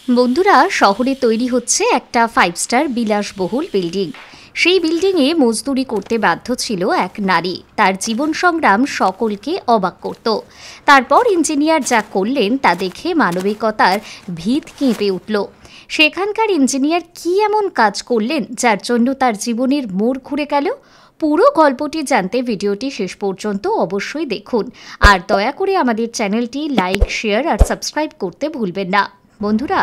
বন্ধুরা, শহরে তৈরি হচ্ছে একটা 5 স্টার বিলাসবহুল বিল্ডিং। সেই বিল্ডিংয়ে মজদুরি করতে বাধ্য ছিল এক নারী। তার জীবন সংগ্রাম সকলকে অবাক করত। তারপর ইঞ্জিনিয়ার যা করলেন তা দেখে মানবিকতার ভিত কেঁপে উঠল। সেখানকার ইঞ্জিনিয়ার কি এমন কাজ করলেন যার জন্য তার জীবনের মোড় ঘুরে গেল? পুরো গল্পটি জানতে ভিডিওটি শেষ পর্যন্ত অবশ্যই দেখুন। আর দয়া করে আমাদের চ্যানেলটি লাইক, শেয়ার আর সাবস্ক্রাইব করতে ভুলবেন না। বন্ধুরা,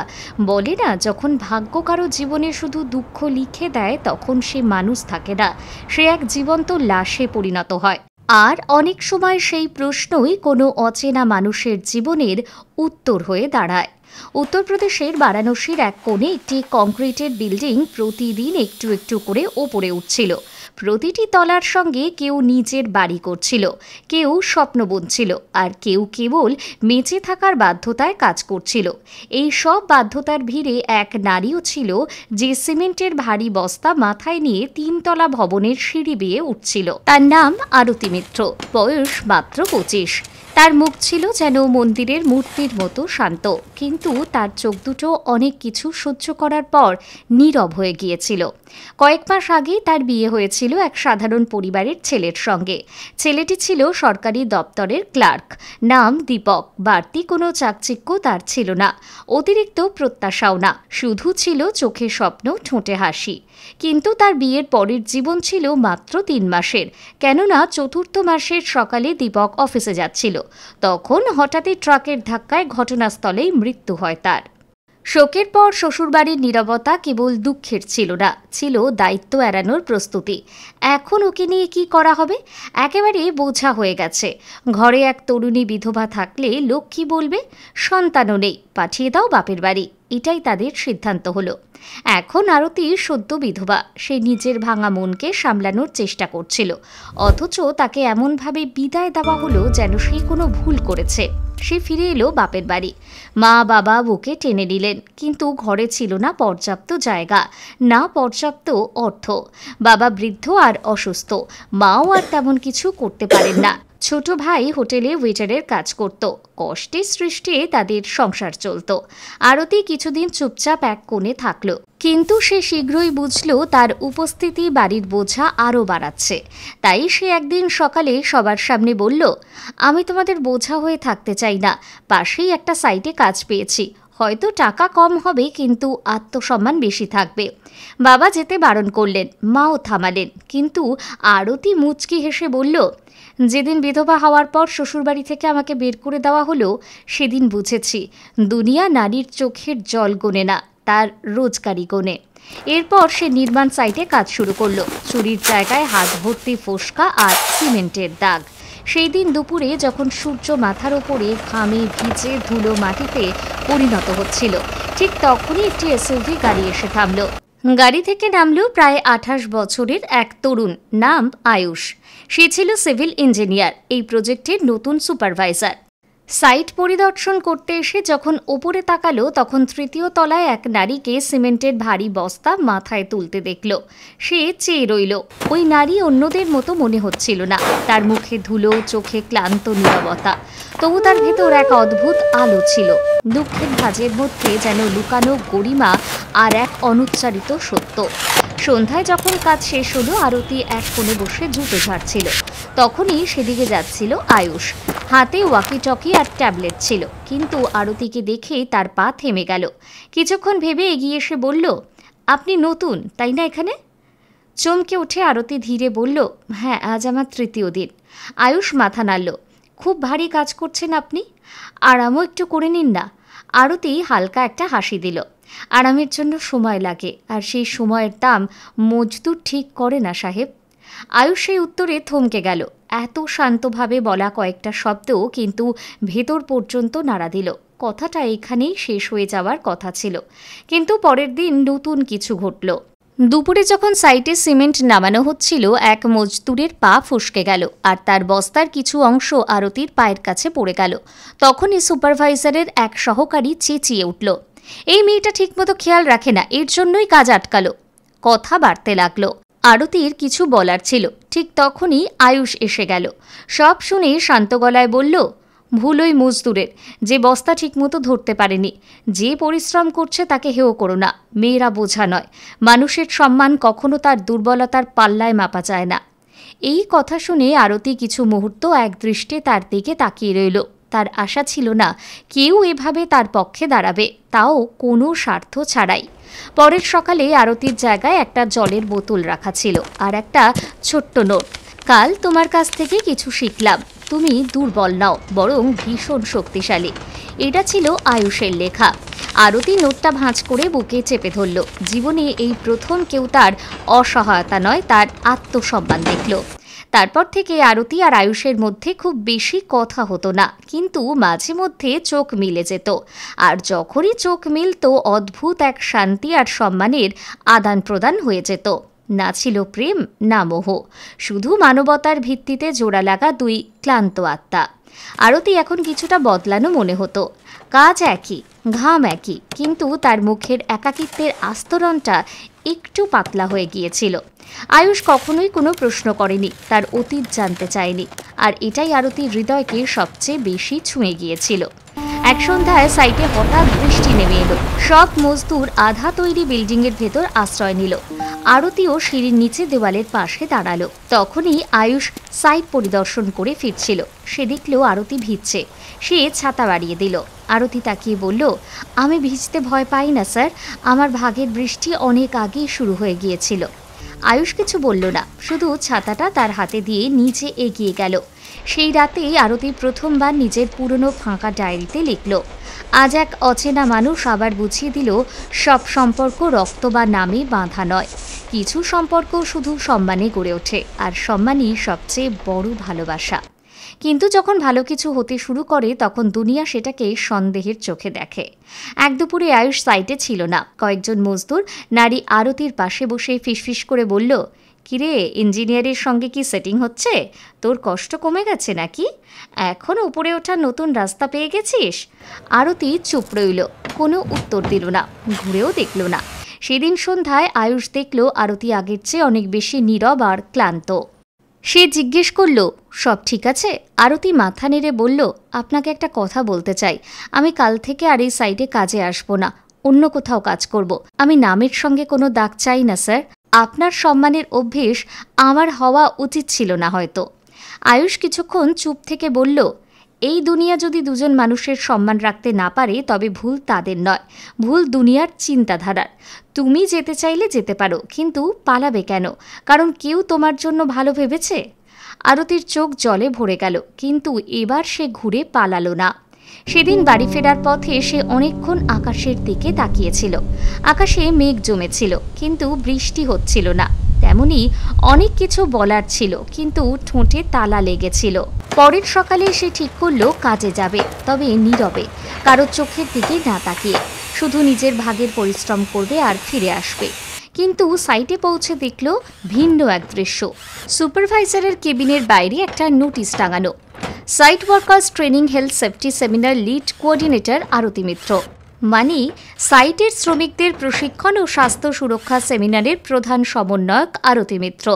বলে না, যখন ভাগ্য কারো জীবনে শুধু দুঃখ লিখে দেয় তখন সে মানুষ থাকে না, সে এক জীবন্ত লাশে পরিণত হয়। আর অনেক সময় সেই প্রশ্নই কোনো অচেনা মানুষের জীবনের উত্তর হয়ে দাঁড়ায়। উত্তরপ্রদেশের বারাণসীর এক কোণে একটি কংক্রিটের বিল্ডিং প্রতিদিন একটু একটু করে ওপরে উঠছিল। প্রতিটি তলার সঙ্গে কেউ নিজের বাড়ি করছিল, কেউ স্বপ্ন বুনছিল, আর কেউ কেবল বেঁচে থাকার বাধ্যতায় কাজ করছিল। এই সব বাধ্যতার ভিড়ে এক নারীও ছিল, যে সিমেন্টের ভারী বস্তা মাথায় নিয়ে 3 তলা ভবনের সিঁড়ি বেয়ে উঠছিল। তার নাম আরতি মিত্র, বয়স মাত্র 25। তার মুখ ছিল যেন মন্দিরের মূর্তির মতো শান্ত, কিন্তু তার চোখ দুটো অনেক কিছু সহ্য করার পর নীরব হয়ে গিয়েছিল। কয়েক মাস আগেই তার বিয়ে হয়েছিল এক সাধারণ পরিবারের ছেলের সঙ্গে। ছেলেটি ছিল সরকারি দপ্তরের ক্লার্ক, নাম দীপক। বাড়তি কোনো চাকচিক্য তার ছিল না, অতিরিক্ত প্রত্যাশাও না, শুধু ছিল চোখে স্বপ্ন, ঠোঁটে হাসি। কিন্তু তার বিয়ের পরের জীবন ছিল মাত্র 3 মাসের। কেননা 4র্থ মাসের সকালে দীপক অফিসে যাচ্ছিল, তখন হঠাৎই ট্রাকের ধাক্কায় ঘটনাস্থলেই মৃত্যু হয় তার। শোকের পর শ্বশুরবাড়ির নীরবতা কেবল দুঃখের ছিল না, ছিল দায়িত্ব এড়ানোর প্রস্তুতি। এখন ওকে নিয়ে কি করা হবে? একেবারে বোঝা হয়ে গেছে। ঘরে এক তরুণী বিধবা থাকলে লোক কি বলবে? সন্তানও নেই, পাঠিয়ে দাও বাপের বাড়ি, এটাই তাদের সিদ্ধান্ত হলো। এখন আরতি সদ্য বিধবা, সে নিজের ভাঙা মনকে সামলানোর চেষ্টা করছিল, অথচ তাকে এমনভাবে বিদায় দেওয়া হলো যেন সে কোনো ভুল করেছে। সে ফিরে এলো বাপের বাড়ি। মা বাবা বুকে টেনে নিলেন, কিন্তু ঘরে ছিল না পর্যাপ্ত জায়গা, না পর্যাপ্ত অর্থ। বাবা বৃদ্ধ আর অসুস্থ, মাও আর তেমন কিছু করতে পারেন না। ছোট ভাই হোটেলে ওয়েটারের কাজ করত, কষ্টে সৃষ্টে তাদের সংসার চলত। আরতি কিছুদিন চুপচাপ এক কোণে থাকলো, কিন্তু সে শীঘ্রই বুঝল তার উপস্থিতি বাড়ির বোঝা আরও বাড়াচ্ছে। তাই সে একদিন সকালে সবার সামনে বলল, আমি তোমাদের বোঝা হয়ে থাকতে চাই না, পাশেই একটা সাইটে কাজ পেয়েছি, হয়তো টাকা কম হবে কিন্তু আত্মসম্মান বেশি থাকবে। বাবা যেতে বারণ করলেন, মাও থামালেন, কিন্তু আরতি মুচকি হেসে বলল, যেদিন বিধবা হওয়ার পর শ্বশুরবাড়ি থেকে আমাকে বের করে দেওয়া হলো, সেদিন বুঝেছি দুনিয়া নারীর চোখের জল গোনে না, তার রোজগারি গোনে। এরপর সে নির্মাণ সাইটে কাজ শুরু করলো। চুরির জায়গায় হাত ভর্তি ফোসকা আর সিমেন্টের দাগ। সেই দিন দুপুরে যখন সূর্য মাথার ওপরে ঘামে ভিজে ধুলো মাটিতে পরিণত হচ্ছিল, ঠিক তখনই একটি এসইউভি গাড়ি এসে থামল। গাড়ি থেকে নামল প্রায় 28 বছরের এক তরুণ, নাম আয়ুষ। সে ছিল সিভিল ইঞ্জিনিয়ার, এই প্রজেক্টের নতুন সুপারভাইজার। সাইট পরিদর্শন করতে এসে যখন ওপরে তাকালো, তখন 3য় তলায় এক নারীকে সিমেন্টের ভারী বস্তা মাথায় তুলতে দেখল। সে চেয়ে রইল। ওই নারী অন্যদের মতো মনে হচ্ছিল না, তার মুখে ধুলো, চোখে ক্লান্ত নীরবতা, তবু তার ভেতর এক অদ্ভুত আলো ছিল। দুঃখের ভাঁজের মধ্যে যেন লুকানো গরিমা আর এক অনুচ্চারিত সত্য। সন্ধ্যায় যখন কাজ শেষ হলো, আরতি এক কোণে বসে জুতো ঝাড়ছিল। তখনই সেদিকে যাচ্ছিল আয়ুষ, হাতে ওয়াকি টকি আর ট্যাবলেট ছিল। কিন্তু আরতিকে দেখে তার পা থেমে গেল। কিছুক্ষণ ভেবে এগিয়ে এসে বলল, আপনি নতুন তাই না এখানে? চমকে উঠে আরতি ধীরে বলল, হ্যাঁ, আজ আমার 3য় দিন। আয়ুষ মাথা নাড়ল। খুব ভারী কাজ করছেন আপনি, আরামও একটু করে নিন না। আরতি হালকা একটা হাসি দিল। আরামের জন্য সময় লাগে, আর সেই সময়ের দাম মজদুর ঠিক করে না সাহেব। আয়ুষ সেই উত্তরে থমকে গেল। এত শান্তভাবে বলা কয়েকটা শব্দ কিন্তু ভেতর পর্যন্ত নাড়া দিল। কথাটা এখানেই শেষ হয়ে যাওয়ার কথা ছিল, কিন্তু পরের দিন নতুন কিছু ঘটল। দুপুরে যখন সাইটে সিমেন্ট নামানো হচ্ছিল, এক মজদুরের পা ফসকে গেল, আর তার বস্তার কিছু অংশ আরতির পায়ের কাছে পড়ে গেল। তখনই সুপারভাইজারের এক সহকারী চেঁচিয়ে উঠল, এই মেয়েটা ঠিকমতো খেয়াল রাখে না, এর জন্যই কাজ আটকালো। কথা বাড়তে লাগলো। আরতির কিছু বলার ছিল, ঠিক তখনই আয়ুষ এসে গেল। সব শুনে শান্ত গলায় বলল, ভুল ওই মজদুরের, যে বস্তা ঠিকমতো ধরতে পারেনি। যে পরিশ্রম করছে তাকে হেয় করো না। মেয়েরা বোঝা নয়। মানুষের সম্মান কখনো তার দুর্বলতার পাল্লায় মাপা যায় না। এই কথা শুনে আরতি কিছু মুহূর্ত একদৃষ্টে তার দিকে তাকিয়ে রইল। তার আশা ছিল না কেউ এভাবে তার পক্ষে দাঁড়াবে, তাও কোনো স্বার্থ ছাড়াই। পরের সকালে আরতির জায়গায় একটা জলের বোতল রাখা ছিল আর একটা ছোট্ট নোট। কাল তোমার কাছ থেকে কিছু শিখলাম, তুমি দুর্বল নাও, বরং ভীষণ শক্তিশালী। এটা ছিল আয়ুষের লেখা। আরতি নোটটা ভাঁজ করে বুকে চেপে ধরল। জীবনে এই প্রথম কেউ তার অসহায়তা নয়, তার আত্মসম্মান দেখল। তারপর থেকে আরতি আর আয়ুষের মধ্যে খুব বেশি কথা হতো না, কিন্তু মাঝে মধ্যে চোখ মিলে যেত। আর যখনই চোখ মিলত, অদ্ভুত এক শান্তি আর সম্মানের আদান প্রদান হয়ে যেত। না ছিল প্রেম, না মোহ, শুধু মানবতার ভিত্তিতে জোড়া লাগা দুই ক্লান্ত আত্মা। আরতি এখন কিছুটা বদলানো মনে হতো। কাজ একই, ঘাম একই, কিন্তু তার মুখের একাকিত্বের আস্তরণটা একটু পাতলা হয়ে গিয়েছিল। আয়ুষ কখনোই কোনো প্রশ্ন করেনি, তার অতীত জানতে চায়নি, আর এটাই আরতির হৃদয়কে সবচেয়ে বেশি ছুঁয়ে গিয়েছিল। এক সন্ধ্যায় সাইটে হঠাৎ বৃষ্টি নেমে এলো। সব মজদুর আধা তৈরি বিল্ডিংয়ের ভেতর আশ্রয় নিল। আরতিও সিঁড়ির নিচে দেওয়ালের পাশে দাঁড়ালো। তখনই আয়ুষ সাইট পরিদর্শন করে ফিরছিল। সে দেখল আরতি ভিজছে। সে ছাতা বাড়িয়ে দিল। আরতি তাকিয়ে বলল, আমি ভিজতে ভয় পাই না স্যার, আমার ভাগের বৃষ্টি অনেক আগেই শুরু হয়ে গিয়েছিল। আয়ুষ কিছু বলল না, শুধু ছাতাটা তার হাতে দিয়ে নিচে এগিয়ে গেল। সেই রাতেই আরতি প্রথমবার নিজের পুরনো ফাঁকা ডায়েরিতে লিখল, আজ এক অচেনা মানুষ আবার বুঝিয়ে দিল সব সম্পর্ক রক্ত বা নামে বাঁধা নয়। কিছু সম্পর্ক শুধু সম্মানে গড়ে ওঠে, আর সম্মানই সবচেয়ে বড় ভালোবাসা। কিন্তু যখন ভালো কিছু হতে শুরু করে, তখন দুনিয়া সেটাকে সন্দেহের চোখে দেখে। এক দুপুরে আয়ুষ সাইটে ছিল না। কয়েকজন মজদুর নারী আরতির পাশে বসে ফিসফিস করে বলল, কিরে, ইঞ্জিনিয়ারের সঙ্গে কি সেটিং হচ্ছে? তোর কষ্ট কমে গেছে নাকি? এখন উপরে ওঠার নতুন রাস্তা পেয়ে গেছিস? আরতি চুপ রইল, কোনো উত্তর দিল না, ঘুরেও দেখল না। সেদিন সন্ধ্যায় আয়ুষ দেখল আরতি আগের চেয়ে অনেক বেশি নীরব আর ক্লান্ত। সে জিজ্ঞেস করল, সব ঠিক আছে? আরতি মাথা নেড়ে বলল, আপনাকে একটা কথা বলতে চাই। আমি কাল থেকে আর এই সাইটে কাজে আসব না, অন্য কোথাও কাজ করব। আমি নামের সঙ্গে কোনো দাগ চাই না স্যার। আপনার সম্মানের অভ্যেস আমার হওয়া উচিত ছিল না হয়তো। আয়ুষ কিছুক্ষণ চুপ থেকে বলল, এই দুনিয়া যদি দুজন মানুষের সম্মান রাখতে না পারে, তবে ভুল তাদের নয়, ভুল দুনিয়ার চিন্তাধারার। তুমি যেতে চাইলে যেতে পারো, কিন্তু পালাবে কেন? কারণ কেউ তোমার জন্য ভালো ভেবেছে? আরতির চোখ জলে ভরে গেল, কিন্তু এবার সে ঘুরে পালালো না। সেদিন বাড়ি ফেরার পথে সে অনেকক্ষণ আকাশের দিকে তাকিয়েছিল। আকাশে মেঘ জমেছিল, কিন্তু বৃষ্টি হচ্ছিল না। তেমনি অনেক কিছু বলার ছিল, কিন্তু ঠোঁটে তালা লেগেছিল। পরের সকালে সে ঠিক করল কাজে যাবে, তবে নীরবে, কারো চোখের দিকে না তাকিয়ে। শুধু নিজের ভাগের পরিশ্রম করবে আর ফিরে আসবে। কিন্তু সাইটে পৌঁছে দেখল ভিন্ন এক দৃশ্য। সুপারভাইজারের কেবিনের বাইরে একটা নোটিশ টাঙানো, site workers training health safety seminar lead coordinator Arati Mitra. মানে সাইটের শ্রমিকদের প্রশিক্ষণ ও স্বাস্থ্য সুরক্ষা সেমিনারের প্রধান সমন্বয়ক আরতি মিত্র।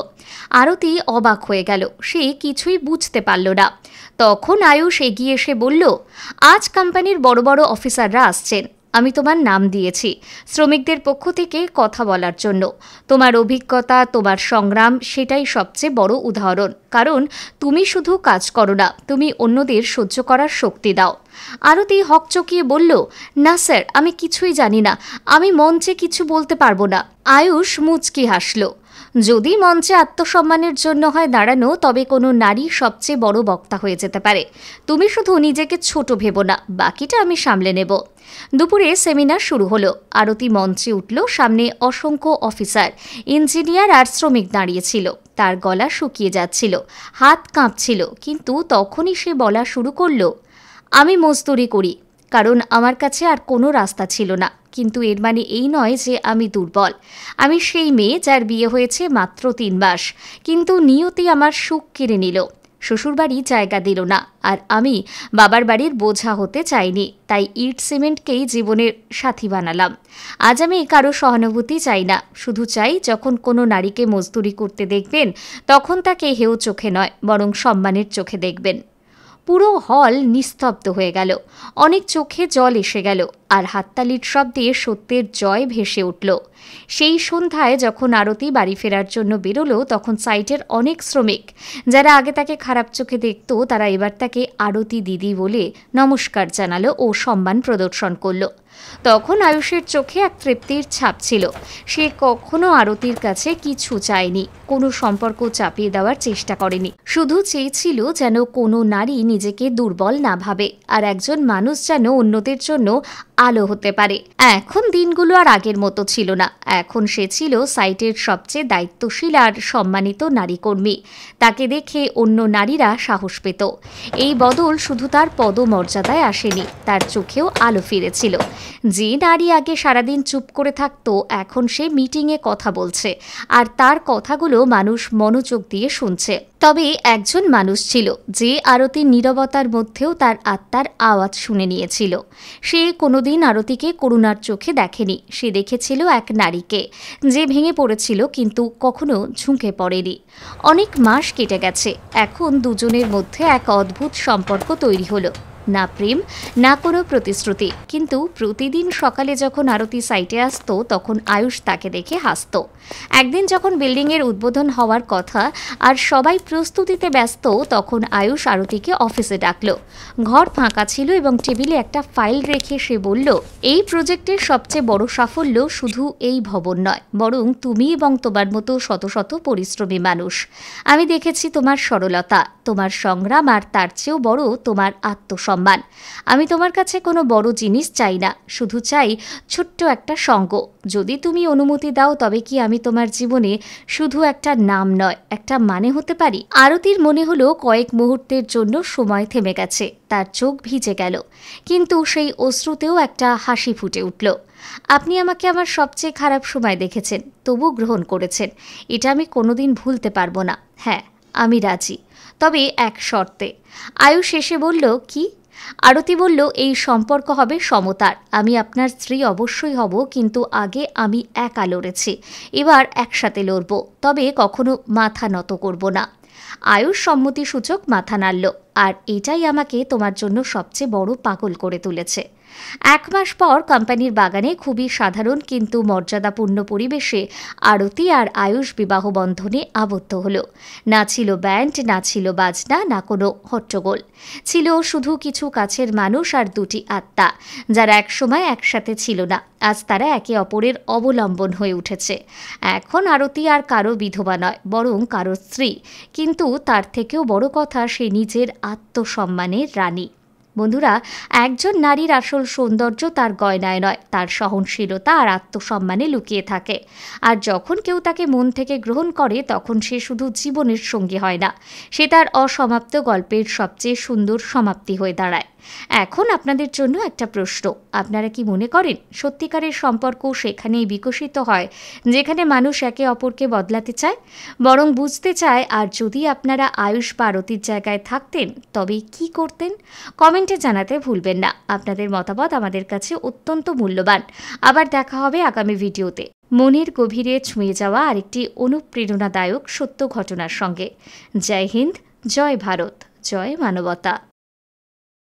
আরতি অবাক হয়ে গেল, সে কিছুই বুঝতে পারল না। তখন আয়ুষ এগিয়ে এসে বলল, আজ কোম্পানির বড় বড় অফিসাররা আসছেন। আমি তোমার নাম দিয়েছি শ্রমিকদের পক্ষ থেকে কথা বলার জন্য। তোমার অভিজ্ঞতা, তোমার সংগ্রাম, সেটাই সবচেয়ে বড় উদাহরণ। কারণ তুমি শুধু কাজ করো না, তুমি অন্যদের সহ্য করার শক্তি দাও। আরতি হকচকিয়ে বলল, না স্যার, আমি কিছুই জানি না, আমি মঞ্চে কিছু বলতে পারবো না। আয়ুষ মুচকি হাসল। যদি মঞ্চে আত্মসম্মানের জন্য হয় দাঁড়ানো, তবে কোনো নারী সবচেয়ে বড় বক্তা হয়ে যেতে পারে। তুমি শুধু নিজেকে ছোট ভেবো না, বাকিটা আমি সামলে নেব। দুপুরে সেমিনার শুরু হলো। আরতি মঞ্চে উঠল। সামনে অসংখ্য অফিসার, ইঞ্জিনিয়ার আর শ্রমিক দাঁড়িয়েছিল। তার গলা শুকিয়ে যাচ্ছিল, হাত কাঁপছিল, কিন্তু তখনই সে বলা শুরু করলো, আমি মজদুরি করি কারণ আমার কাছে আর কোনো রাস্তা ছিল না। কিন্তু এর মানে এই নয় যে আমি দুর্বল। আমি সেই মেয়ে যার বিয়ে হয়েছে মাত্র 3 মাস, কিন্তু নিয়তি আমার সুখ কেড়ে নিল। শ্বশুরবাড়ি জায়গা দিল না, আর আমি বাবার বাড়ির বোঝা হতে চাইনি। তাই ইট সিমেন্টকেই জীবনের সাথী বানালাম। আজ আমি কারো সহানুভূতি চাই না, শুধু চাই যখন কোনো নারীকে মজদুরি করতে দেখবেন, তখন তাকে হেয় চোখে নয়, বরং সম্মানের চোখে দেখবেন। পুরো হল নিস্তব্ধ হয়ে গেল। অনেক চোখে জল এসে গেল, আর হাততালির শব্দে সত্যের জয় ভেসে উঠল। সেই সন্ধ্যায় যখন আরতি বাড়ি ফেরার জন্য বেরোলো, তখন সাইটের অনেক শ্রমিক, যারা আগে তাকে খারাপ চোখে দেখত, তারা এবার তাকে আরতি দিদি বলে নমস্কার জানালো ও সম্মান প্রদর্শন করলো। তখন আয়ুষের চোখে এক তৃপ্তির ছাপ ছিল। সে কখনো আরতির কাছে কিছু চায়নি, কোনো সম্পর্ক চাপিয়ে দেওয়ার চেষ্টা করেনি। শুধু চেয়েছিল যেন কোনো নারী নিজেকে দুর্বল না ভাবে, আর একজন মানুষ যেন অন্যদের জন্য আলো হতে পারে। এখন দিনগুলো আর আগের মতো ছিল না। এখন সে ছিল সাইটের সবচেয়ে দায়িত্বশীল আর সম্মানিত নারী কর্মী। তাকে দেখে অন্য নারীরা সাহস পেত। এই বদল শুধু তার পদমর্যাদায় আসেনি, তার চোখেও আলো ফিরেছিল। যে নারী আগে সারাদিন চুপ করে থাকত, এখন সে মিটিংয়ে কথা বলছে, আর তার কথাগুলো মানুষ মনোযোগ দিয়ে শুনছে। তবে একজন মানুষ ছিল যে আরতির নীরবতার মধ্যেও তার আত্মার আওয়াজ শুনে নিয়েছিল। সে কোনোদিন আরতিকে করুণার চোখে দেখেনি। সে দেখেছিল এক নারীকে, যে ভেঙে পড়েছিল কিন্তু কখনো ঝুঁকে পড়েনি। অনেক মাস কেটে গেছে। এখন দুজনের মধ্যে এক অদ্ভুত সম্পর্ক তৈরি হলো। না প্রেম, না কোনো প্রতিশ্রুতি, কিন্তু প্রতিদিন সকালে যখন আরতি সাইটে আসতো, তখন আয়ুষ তাকে দেখে হাসত। একদিন যখন বিল্ডিংয়ের উদ্বোধন হওয়ার কথা আর সবাই প্রস্তুতিতে ব্যস্ত, তখন আয়ুষ আরতিকে অফিসে ডাকল। ঘর ফাঁকা ছিল এবং টেবিলে একটা ফাইল রেখে সে বলল, এই প্রজেক্টের সবচেয়ে বড় সাফল্য শুধু এই ভবন নয়, বরং তুমি এবং তোমার মতো শত শত পরিশ্রমী মানুষ। আমি দেখেছি তোমার সরলতা, তোমার সংগ্রাম, আর তার চেয়েও বড় তোমার আত্মসম্মান। আমি তোমার কাছে কোনো বড় জিনিস চাই না, শুধু চাই ছোট্ট একটা সঙ্গ। যদি তুমি অনুমতি দাও, তবে কি আমি তোমার জীবনে শুধু একটা নাম নয়, একটা মানে হতে পারি? আরতির মনে হলো কয়েক মুহূর্তের জন্য সময় থেমে গেছে। তার চোখ ভিজে গেল, কিন্তু সেই অশ্রুতেও একটা হাসি ফুটে উঠল। আপনি আমাকে আমার সবচেয়ে খারাপ সময় দেখেছেন, তবু গ্রহণ করেছেন। এটা আমি কোনোদিন ভুলতে পারবো না। হ্যাঁ, আমি রাজি, তবে এক শর্তে। আয়ুষ শেষে বলল, কি? আরতি বলল, এই সম্পর্ক হবে সমতার। আমি আপনার স্ত্রী অবশ্যই হব, কিন্তু আগে আমি একা লড়েছি, এবার একসাথে লড়ব, তবে কখনো মাথা নত করব না। আয়ুষ সম্মতিসূচক মাথা নাড়ল। আর এটাই আমাকে তোমার জন্য সবচেয়ে বড় পাগল করে তুলেছে। 1 মাস পর কোম্পানির বাগানে খুবই সাধারণ কিন্তু মর্যাদাপূর্ণ পরিবেশে আরতি আর আয়ুষ বিবাহ বন্ধনে আবদ্ধ হল। না ছিল ব্যান্ড, না ছিল বাজনা, না কোনো হট্টগোল। ছিল শুধু কিছু কাছের মানুষ আর দুটি আত্মা, যারা একসময় একসাথে ছিল না, আজ তারা একে অপরের অবলম্বন হয়ে উঠেছে। এখন আরতি আর কারো বিধবা নয়, বরং কারো স্ত্রী। কিন্তু তার থেকেও বড় কথা, সে নিজের আত্মসম্মানের রানী। বন্ধুরা, একজন নারীর আসল সৌন্দর্য তার গয়নায় নয়, তার সহনশীলতা আর আত্মসম্মানে লুকিয়ে থাকে। আর যখন কেউ তাকে মন থেকে গ্রহণ করে, তখন সে শুধু জীবনের সঙ্গী হয় না, সে তার অসমাপ্ত গল্পের সবচেয়ে সুন্দর সমাপ্তি হয়ে দাঁড়ায়। এখন আপনাদের জন্য একটা প্রশ্ন। আপনারা কি মনে করেন সত্যিকারের সম্পর্ক সেখানেই বিকশিত হয় যেখানে মানুষ একে অপরকে বদলাতে চায়, বরং বুঝতে চায়? আর যদি আপনারা আয়ুষ বা আরতির জায়গায় থাকতেন, তবে কি করতেন? কমেন্টে জানাতে ভুলবেন না। আপনাদের মতামত আমাদের কাছে অত্যন্ত মূল্যবান। আবার দেখা হবে আগামী ভিডিওতে মনের গভীরে ছুঁয়ে যাওয়া আরেকটি অনুপ্রেরণাদায়ক সত্য ঘটনার সঙ্গে। জয় হিন্দ, জয় ভারত, জয় মানবতা।